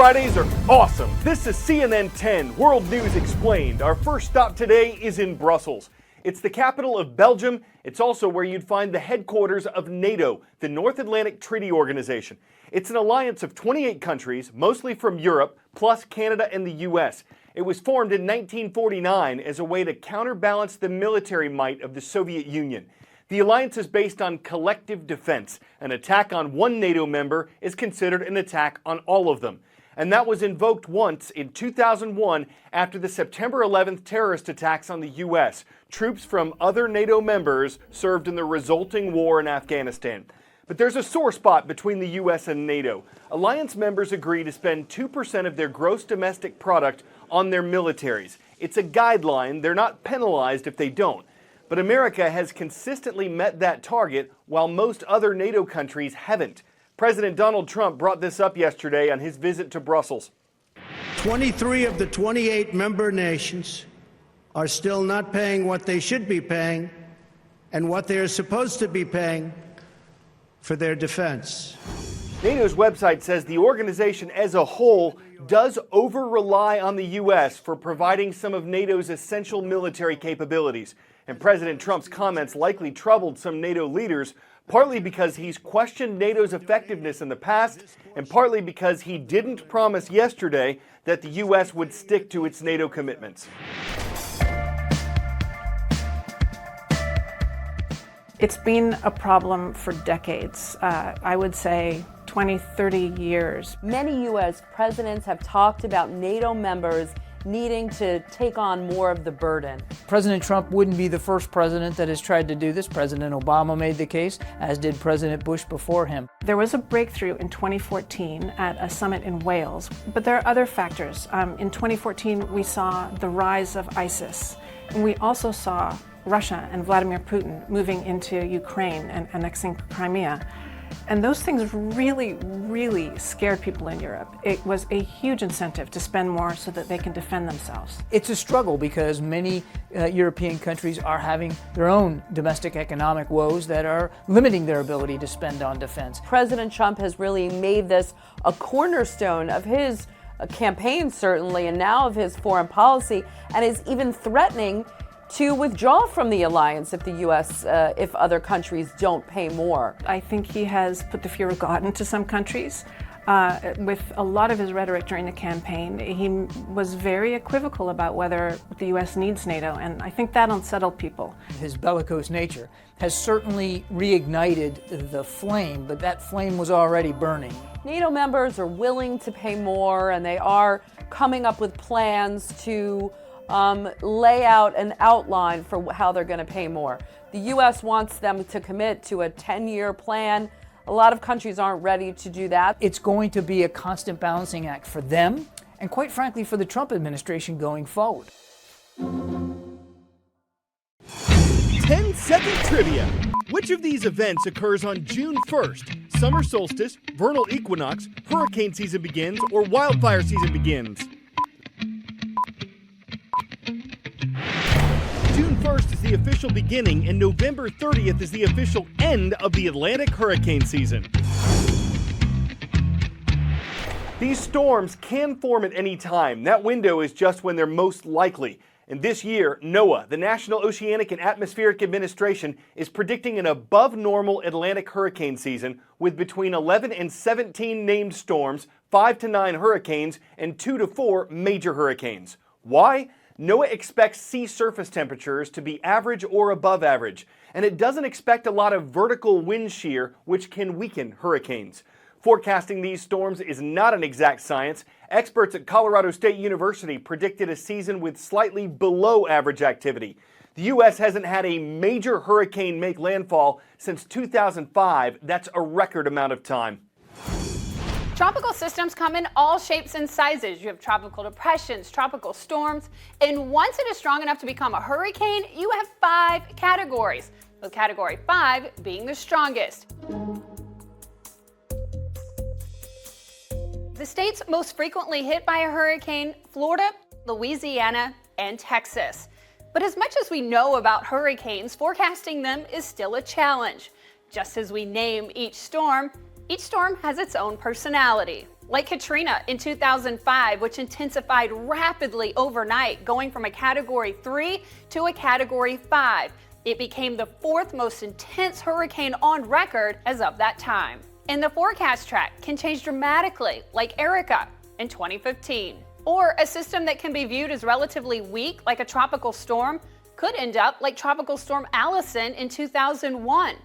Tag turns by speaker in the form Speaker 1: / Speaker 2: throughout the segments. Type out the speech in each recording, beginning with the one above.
Speaker 1: Fridays are awesome. This is CNN 10, World News Explained. Our first stop today is in Brussels. It's the capital of Belgium. It's also where you'd find the headquarters of NATO, the North Atlantic Treaty Organization. It's an alliance of 28 countries, mostly from Europe, plus Canada and the U.S. It was formed in 1949 as a way to counterbalance the military might of the Soviet Union. The alliance is based on collective defense. An attack on one NATO member is considered an attack on all of them. And that was invoked once in 2001 after the September 11th terrorist attacks on the U.S. Troops from other NATO members served in the resulting war in Afghanistan. But there's a sore spot between the U.S. and NATO. Alliance members agree to spend 2% of their gross domestic product on their militaries. It's a guideline. They're not penalized if they don't. But America has consistently met that target, while most other NATO countries haven't. President Donald Trump brought this up yesterday on his visit to Brussels.
Speaker 2: 23 of the 28 member nations are still not paying what they should be paying and what they are supposed to be paying for their defense.
Speaker 1: NATO's website says the organization as a whole does over-rely on the U.S. for providing some of NATO's essential military capabilities. And President Trump's comments likely troubled some NATO leaders, partly because he's questioned NATO's effectiveness in the past, and partly because he didn't promise yesterday that the U.S. would stick to its NATO commitments.
Speaker 3: It's been a problem for decades. I would say 20, 30 years.
Speaker 4: Many U.S. presidents have talked about NATO members needing to take on more of the burden.
Speaker 5: President Trump wouldn't be the first president that has tried to do this. President Obama made the case, as did President Bush before him.
Speaker 3: There was a breakthrough in 2014 at a summit in Wales, but there are other factors. In 2014, we saw the rise of ISIS, and we also saw Russia and Vladimir Putin moving into Ukraine and annexing Crimea. And those things really, really scared people in Europe. It was a huge incentive to spend more so that they can defend themselves.
Speaker 5: It's a struggle because many European countries are having their own domestic economic woes that are limiting their ability to spend on defense.
Speaker 4: President Trump has really made this a cornerstone of his campaign, certainly, and now of his foreign policy, and is even threatening to withdraw from the alliance if the U.S., if other countries don't pay more.
Speaker 3: I think he has put the fear of God into some countries. With a lot of his rhetoric during the campaign, he was very equivocal about whether the U.S. needs NATO, and I think that unsettled people.
Speaker 5: His bellicose nature has certainly reignited the flame, but that flame was already burning.
Speaker 4: NATO members are willing to pay more, and they are coming up with plans to lay out an outline for how they're going to pay more. The U.S. wants them to commit to a 10-year plan. A lot of countries aren't ready to do that.
Speaker 5: It's going to be a constant balancing act for them, and quite frankly for the Trump administration going forward.
Speaker 1: 10-second trivia. Which of these events occurs on June 1st? Summer solstice, vernal equinox, hurricane season begins, or wildfire season begins? June 1st is the official beginning, and November 30th is the official end of the Atlantic hurricane season. These storms can form at any time. That window is just when they're most likely. And this year, NOAA, the National Oceanic and Atmospheric Administration, is predicting an above-normal Atlantic hurricane season with between 11 and 17 named storms, 5 to 9 hurricanes, and 2 to 4 major hurricanes. Why? NOAA expects sea surface temperatures to be average or above average, and it doesn't expect a lot of vertical wind shear, which can weaken hurricanes. Forecasting these storms is not an exact science. Experts at Colorado State University predicted a season with slightly below average activity. The U.S. hasn't had a major hurricane make landfall since 2005. That's a record amount of time.
Speaker 6: Tropical systems come in all shapes and sizes. You have tropical depressions, tropical storms, and once it is strong enough to become a hurricane, you have 5 categories, with category 5 being the strongest. The states most frequently hit by a hurricane: Florida, Louisiana, and Texas. But as much as we know about hurricanes, forecasting them is still a challenge. Just as we name each storm has its own personality. Like Katrina in 2005, which intensified rapidly overnight, going from a Category 3 to a Category 5. It became the fourth most intense hurricane on record as of that time. And the forecast track can change dramatically, like Erica in 2015. Or a system that can be viewed as relatively weak, like a tropical storm, could end up like Tropical Storm Allison in 2001.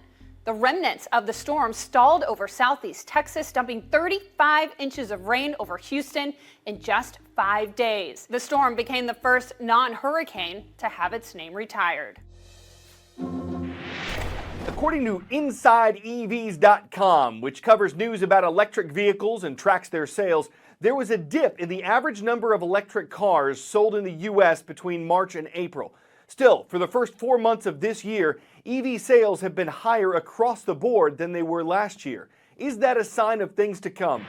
Speaker 6: The remnants of the storm stalled over southeast Texas, dumping 35 inches of rain over Houston in just 5 days. The storm became the first non-hurricane to have its name retired.
Speaker 1: According to InsideEVs.com, which covers news about electric vehicles and tracks their sales, there was a dip in the average number of electric cars sold in the U.S. between March and April. Still, for the first 4 months of this year, EV sales have been higher across the board than they were last year. Is that a sign of things to come?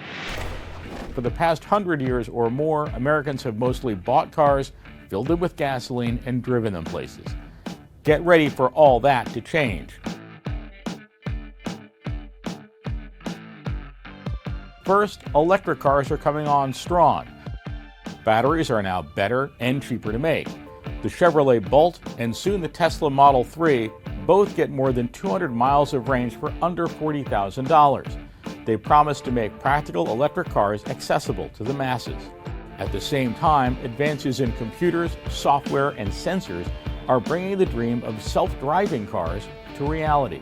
Speaker 7: For the past 100 years or more, Americans have mostly bought cars, filled them with gasoline, and driven them places. Get ready for all that to change. First, electric cars are coming on strong. Batteries are now better and cheaper to make. The Chevrolet Bolt and soon the Tesla Model 3 both get more than 200 miles of range for under $40,000. They promise to make practical electric cars accessible to the masses. At the same time, advances in computers, software, and sensors are bringing the dream of self-driving cars to reality.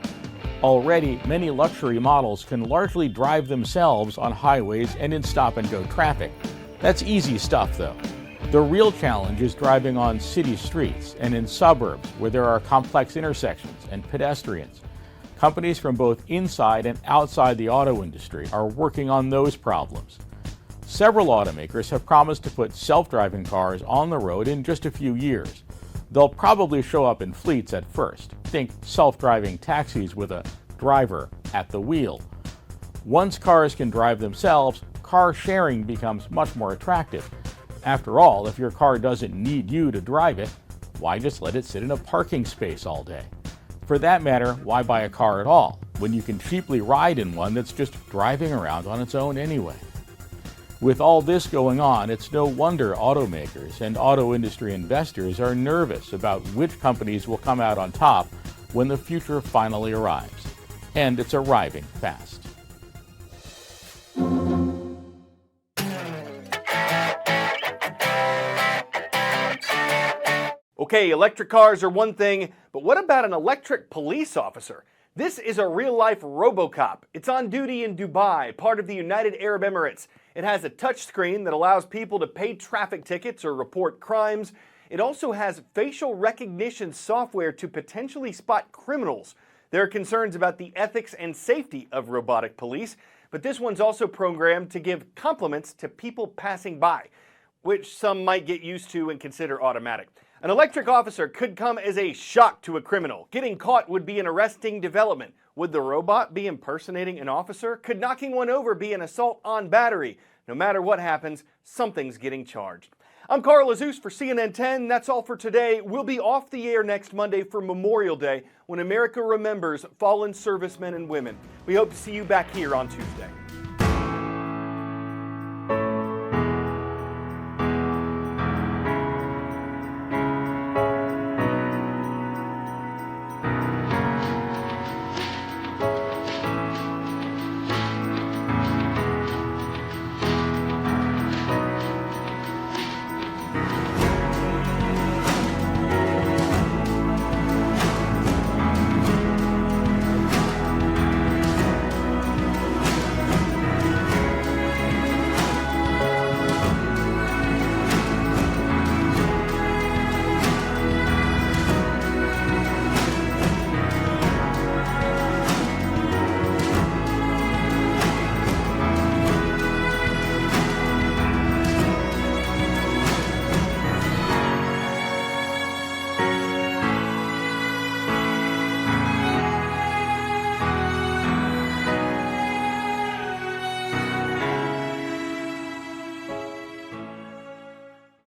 Speaker 7: Already, many luxury models can largely drive themselves on highways and in stop-and-go traffic. That's easy stuff, though. The real challenge is driving on city streets and in suburbs where there are complex intersections and pedestrians. Companies from both inside and outside the auto industry are working on those problems. Several automakers have promised to put self-driving cars on the road in just a few years. They'll probably show up in fleets at first. Think self-driving taxis with a driver at the wheel. Once cars can drive themselves, car sharing becomes much more attractive. After all, if your car doesn't need you to drive it, why just let it sit in a parking space all day? For that matter, why buy a car at all, when you can cheaply ride in one that's just driving around on its own anyway? With all this going on, it's no wonder automakers and auto industry investors are nervous about which companies will come out on top when the future finally arrives. And it's arriving fast.
Speaker 1: Okay, electric cars are one thing, but what about an electric police officer? This is a real-life RoboCop. It's on duty in Dubai, part of the United Arab Emirates. It has a touchscreen that allows people to pay traffic tickets or report crimes. It also has facial recognition software to potentially spot criminals. There are concerns about the ethics and safety of robotic police, but this one's also programmed to give compliments to people passing by, which some might get used to and consider automatic. An electric officer could come as a shock to a criminal. Getting caught would be an arresting development. Would the robot be impersonating an officer? Could knocking one over be an assault on battery? No matter what happens, something's getting charged. I'm Carl Azus for CNN 10. That's all for today. We'll be off the air next Monday for Memorial Day, when America remembers fallen servicemen and women. We hope to see you back here on Tuesday.